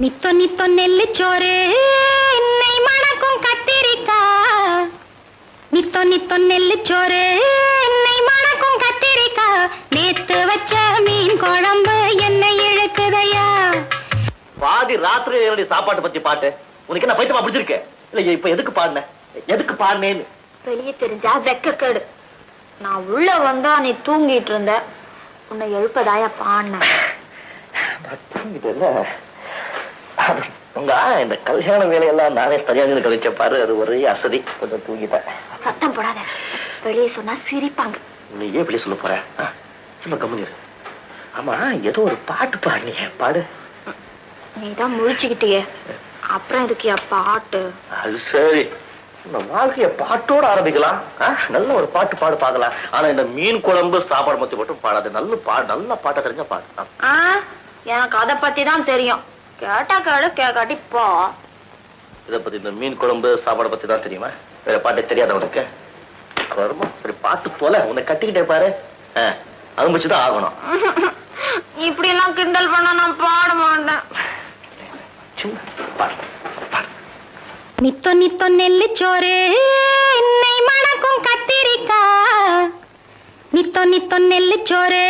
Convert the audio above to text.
நித்தோ நித்தோ நெல்லுச்சோறு என்னை மணக்கும் கத்திரிக்கா. நித்தோ நித்தோ நெல்லுச்சோறு என்னை மணக்கும் கத்திரிக்கா. நேத்து வச்ச மீன் குழம்பு என்னை இழுக்குதையா. பாதி ராத்திரி என்னுடைய சாப்பாட்டை பத்தி பாட்டு உனக்கு என்ன பைத்தியமா பிடிச்சிருக்க? இல்ல இப்ப எதுக்கு பாடுன? எதுக்கு பாடுனேன்னு வெளியே தெரிஞ்சா வெக்கக்கேடு. நான் உள்ள வந்தா நீ தூங்கிட்டு இருந்த, உன்னை எழுப்பதாயா பாடின. உங்க இந்த கல்யாண வேலையெல்லாம் நானே தனியாக கழிச்ச பாரு, அது ஒரே அசதி. கொஞ்சம் தூங்கிட்டேன். சத்தம் போடாத, வெளியே சொன்னா சிரிப்பாங்க. நீ ஏன் வெளியே சொல்ல போற? சும்மா கம்முனிரு. ஆமா, ஏதோ ஒரு பாட்டு பாடுனீங்க, பாடு. நீதான் முழிச்சுக்கிட்டியே, அப்புறம் எதுக்கியா பாட்டு? அது சரி, இந்த வாழ்க்கைய பாட்டோட ஆரம்பிக்கலாம். நல்ல ஒரு பாட்டு பாடு பாக்கலாம். ஆனா இந்த மீன் குழம்பு சாப்பாடு மத்தி மட்டும் பாடாது. நல்ல பாட்டை தெரிஞ்சா பாடு. எனக்கு அதை பத்தி தான் தெரியும். கேட்டா கேடு, கேட்காட்டி போ. இதை பத்தி, இந்த மீன் குழம்பு சாப்பாடு பத்தி தான் தெரியுமா? வேற பாட்டே தெரியாத உனக்கு? சரி, பாட்டு போல உன்னை கட்டிக்கிட்டே பாரு, அனுபவிச்சுதான் ஆகணும். இப்படி எல்லாம் கிண்டல் பண்ண நான் பாட மாட்டேன். நித்தோ நித்தோ நெல்லுச்சோறு என்னை மணக்கும் கத்திரிக்கா. நித்தோ நித்தோ நெல்லுச்சோறு